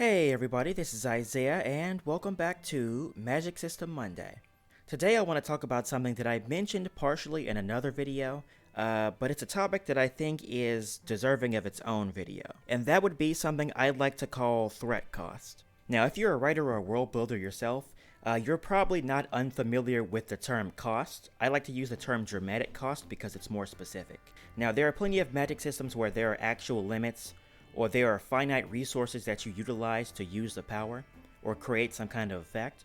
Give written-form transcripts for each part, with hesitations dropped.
Hey everybody, this is Isaiah and welcome back to Magic System Monday. Today I want to talk about something that I mentioned partially in another video, but it's a topic that I think is deserving of its own video, and that would be something I'd like to call threat cost. Now, if you're a writer or a world builder yourself, you're probably not unfamiliar with the term cost. I like to use the term dramatic cost because it's more specific. Now, there are plenty of magic systems where there are actual limits, or there are finite resources that you utilize to use the power, or create some kind of effect.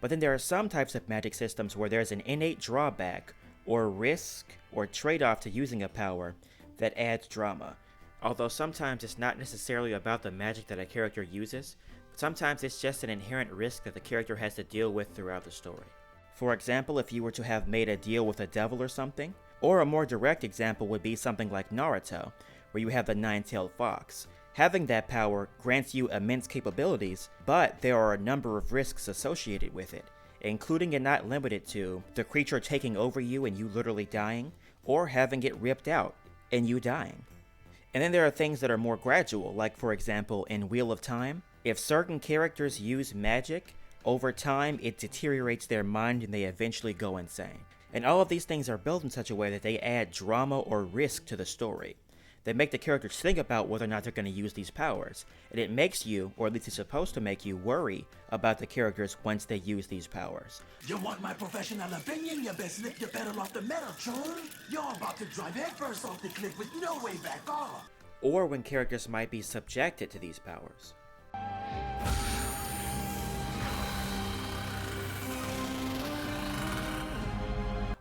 But then there are some types of magic systems where there's an innate drawback, or risk, or trade-off to using a power that adds drama. Although sometimes it's not necessarily about the magic that a character uses, sometimes it's just an inherent risk that the character has to deal with throughout the story. For example, if you were to have made a deal with a devil or something, or a more direct example would be something like Naruto, where you have the nine-tailed fox. Having that power grants you immense capabilities, but there are a number of risks associated with it, including and not limited to the creature taking over you and you literally dying, or having it ripped out and you dying. And then there are things that are more gradual, like for example in Wheel of Time, if certain characters use magic, over time it deteriorates their mind and they eventually go insane. And all of these things are built in such a way that they add drama or risk to the story. They make the characters think about whether or not they're going to use these powers, and it makes you, or at least it's supposed to make you, worry about the characters once they use these powers. You want my professional opinion? You best slip your pedal off the metal, chum. You're about to drive headfirst off the cliff with no way back off. Or when characters might be subjected to these powers.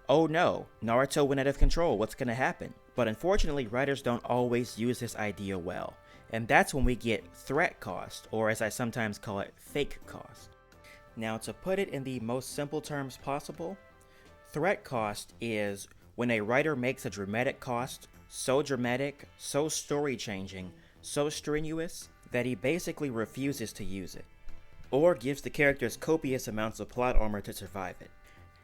Oh no, Naruto went out of control, what's gonna happen? But unfortunately, writers don't always use this idea well, and that's when we get threat cost, or as I sometimes call it, fake cost. Now, to put it in the most simple terms possible, threat cost is when a writer makes a dramatic cost so dramatic, so story-changing, so strenuous, that he basically refuses to use it, or gives the characters copious amounts of plot armor to survive it.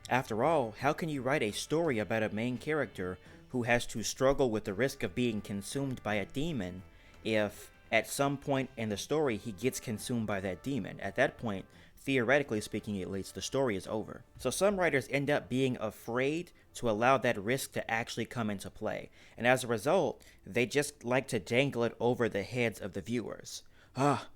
After all, how can you write a story about a main character who has to struggle with the risk of being consumed by a demon if, at some point in the story, he gets consumed by that demon? At that point, theoretically speaking at least, the story is over. So some writers end up being afraid to allow that risk to actually come into play, and as a result, they just like to dangle it over the heads of the viewers. Oh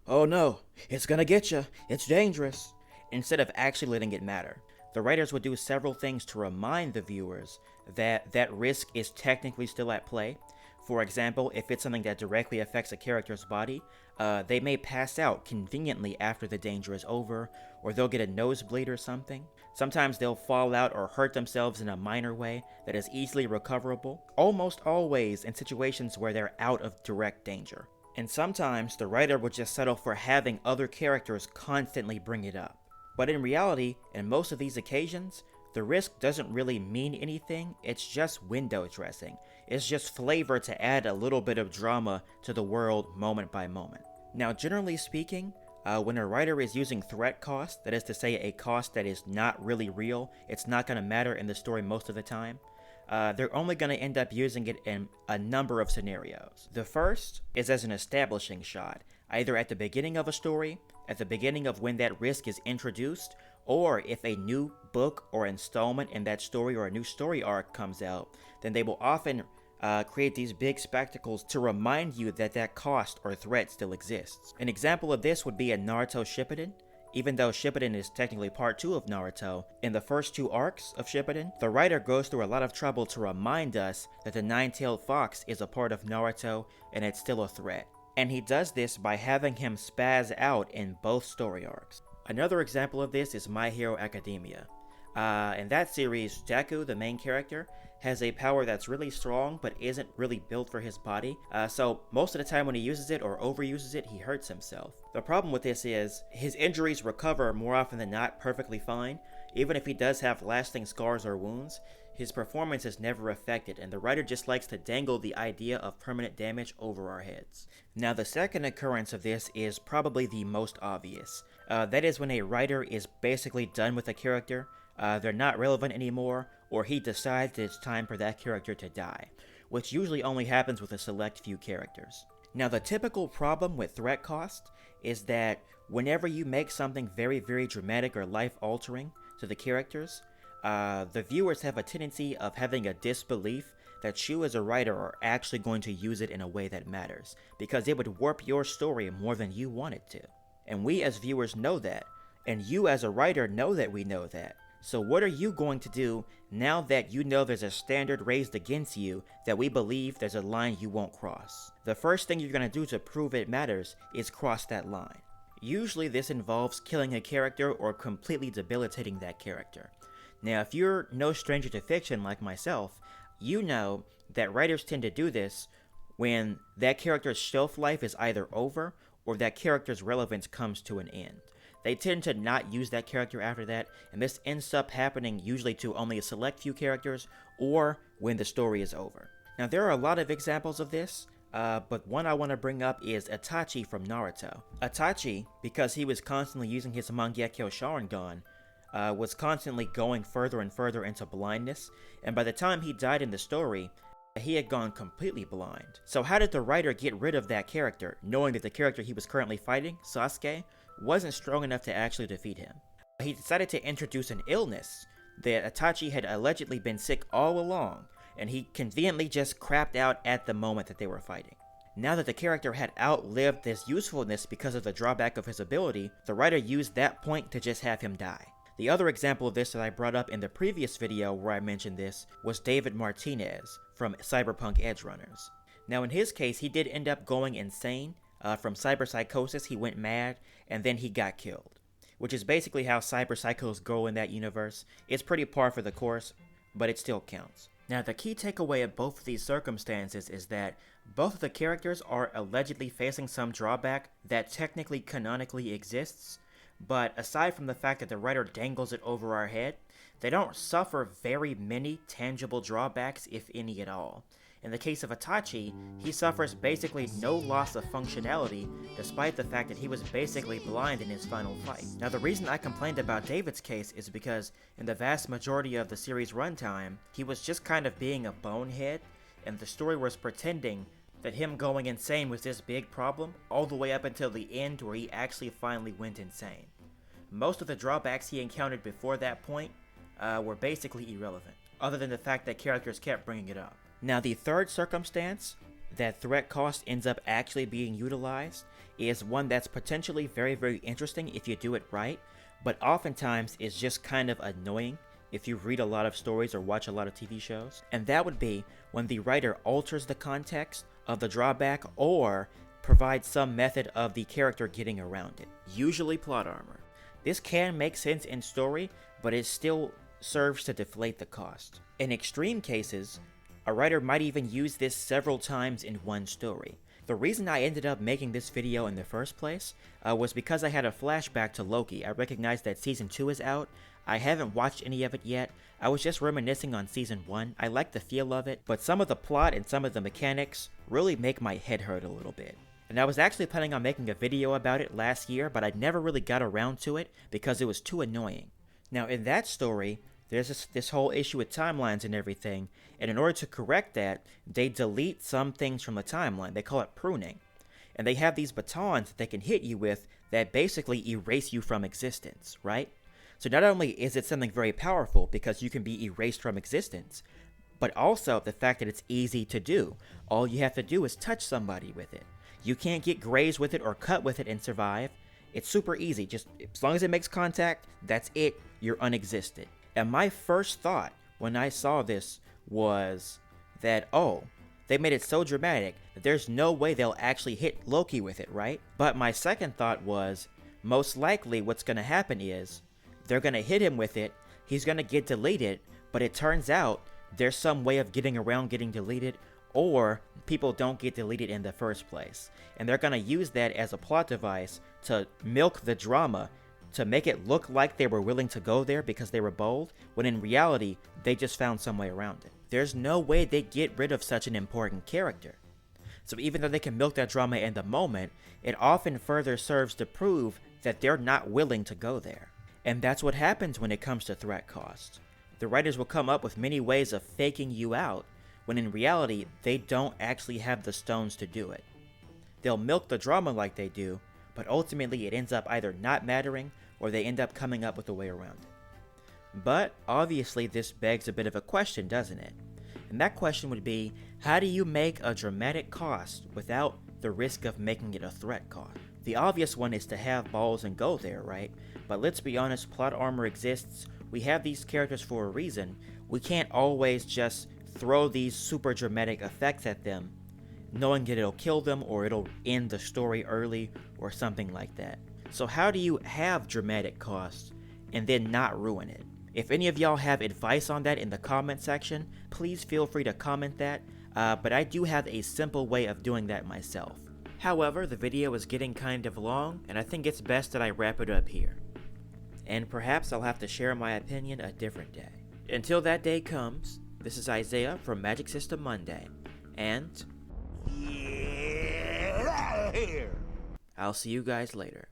no, it's gonna get you, it's dangerous, instead of actually letting it matter. The writers would do several things to remind the viewers that that risk is technically still at play. For example, if it's something that directly affects a character's body, they may pass out conveniently after the danger is over, or they'll get a nosebleed or something. Sometimes they'll fall out or hurt themselves in a minor way that is easily recoverable, almost always in situations where they're out of direct danger. And sometimes the writer would just settle for having other characters constantly bring it up. But in reality, in most of these occasions, the risk doesn't really mean anything, it's just window dressing. It's just flavor to add a little bit of drama to the world moment by moment. Now, generally speaking, when a writer is using threat cost, that is to say a cost that is not really real, it's not going to matter in the story most of the time, they're only going to end up using it in a number of scenarios. The first is as an establishing shot, either at the beginning of a story, at the beginning of when that risk is introduced, or if a new book or installment in that story or a new story arc comes out, then they will often create these big spectacles to remind you that that cost or threat still exists. An example of this would be in Naruto Shippuden. Even though Shippuden is technically part 2 of Naruto, in the first 2 arcs of Shippuden, the writer goes through a lot of trouble to remind us that the nine-tailed fox is a part of Naruto and it's still a threat. And he does this by having him spaz out in both story arcs. Another example of this is My Hero Academia. In that series, Deku, the main character, has a power that's really strong but isn't really built for his body, so most of the time when he uses it or overuses it, he hurts himself. The problem with this is, his injuries recover more often than not perfectly fine. Even if he does have lasting scars or wounds, his performance is never affected, and the writer just likes to dangle the idea of permanent damage over our heads. Now, the second occurrence of this is probably the most obvious. That is when a writer is basically done with a character, they're not relevant anymore, or he decides that it's time for that character to die, which usually only happens with a select few characters. Now, the typical problem with threat cost is that whenever you make something very, very dramatic or life-altering to the characters, the viewers have a tendency of having a disbelief that you as a writer are actually going to use it in a way that matters, because it would warp your story more than you want it to. And we as viewers know that, and you as a writer know that we know that. So what are you going to do now that you know there's a standard raised against you that we believe there's a line you won't cross? The first thing you're going to do to prove it matters is cross that line. Usually this involves killing a character or completely debilitating that character. Now, if you're no stranger to fiction like myself, you know that writers tend to do this when that character's shelf life is either over or that character's relevance comes to an end. They tend to not use that character after that, and this ends up happening usually to only a select few characters or when the story is over. Now, there are a lot of examples of this, but one I want to bring up is Itachi from Naruto. Itachi, because he was constantly using his Mangekyo Sharingan, was constantly going further and further into blindness, and by the time he died in the story, he had gone completely blind. So how did the writer get rid of that character, knowing that the character he was currently fighting, Sasuke, wasn't strong enough to actually defeat him? He decided to introduce an illness that Itachi had allegedly been sick all along, and he conveniently just crapped out at the moment that they were fighting. Now that the character had outlived this usefulness because of the drawback of his ability, the writer used that point to just have him die. The other example of this that I brought up in the previous video where I mentioned this was David Martinez from Cyberpunk Edgerunners. Now in his case, he did end up going insane. From cyberpsychosis, he went mad, and then he got killed. Which is basically how cyberpsychos go in that universe. It's pretty par for the course, but it still counts. Now the key takeaway of both of these circumstances is that both of the characters are allegedly facing some drawback that technically canonically exists, but aside from the fact that the writer dangles it over our head, they don't suffer very many tangible drawbacks, if any at all. In the case of Itachi, he suffers basically no loss of functionality, despite the fact that he was basically blind in his final fight. Now the reason I complained about David's case is because in the vast majority of the series runtime, he was just kind of being a bonehead, and the story was pretending that him going insane was this big problem, all the way up until the end where he actually finally went insane. Most of the drawbacks he encountered before that point were basically irrelevant, other than the fact that characters kept bringing it up. Now the third circumstance that threat cost ends up actually being utilized is one that's potentially very, very interesting if you do it right, but oftentimes is just kind of annoying if you read a lot of stories or watch a lot of TV shows, and that would be when the writer alters the context of the drawback or provides some method of the character getting around it, usually plot armor. This can make sense in story, but it still serves to deflate the cost. In extreme cases, a writer might even use this several times in one story. The reason I ended up making this video in the first place was because I had a flashback to Loki. I recognized that Season 2 is out. I haven't watched any of it yet. I was just reminiscing on Season 1. I like the feel of it, but some of the plot and some of the mechanics really make my head hurt a little bit. And I was actually planning on making a video about it last year, but I never really got around to it because it was too annoying. Now in that story, there's this whole issue with timelines and everything, and in order to correct that, they delete some things from the timeline. They call it pruning. And they have these batons that they can hit you with that basically erase you from existence, right? So not only is it something very powerful because you can be erased from existence, but also the fact that it's easy to do. All you have to do is touch somebody with it. You can't get grazed with it or cut with it and survive. It's super easy. Just as long as it makes contact, that's it. You're unexisted. And my first thought when I saw this was that, oh, they made it so dramatic that there's no way they'll actually hit Loki with it, right? But my second thought was, most likely what's going to happen is they're going to hit him with it, he's going to get deleted, but it turns out there's some way of getting around getting deleted, or people don't get deleted in the first place. And they're going to use that as a plot device to milk the drama, to make it look like they were willing to go there because they were bold, when in reality, they just found some way around it. There's no way they get rid of such an important character. So even though they can milk that drama in the moment, it often further serves to prove that they're not willing to go there. And that's what happens when it comes to threat cost. The writers will come up with many ways of faking you out, when in reality, they don't actually have the stones to do it. They'll milk the drama like they do, but ultimately it ends up either not mattering or they end up coming up with a way around it. But obviously this begs a bit of a question, doesn't it? And that question would be, how do you make a dramatic cost without the risk of making it a threat cost? The obvious one is to have balls and go there, right? But let's be honest, plot armor exists. We have these characters for a reason. We can't always just throw these super dramatic effects at them, knowing that it'll kill them or it'll end the story early or something like that. So how do you have dramatic costs and then not ruin it? If any of y'all have advice on that in the comment section, please feel free to comment that, but I do have a simple way of doing that myself. However, the video is getting kind of long, and I think it's best that I wrap it up here. And perhaps I'll have to share my opinion a different day. Until that day comes, this is Isaiah from Magic System Monday, and Get out of here! I'll see you guys later.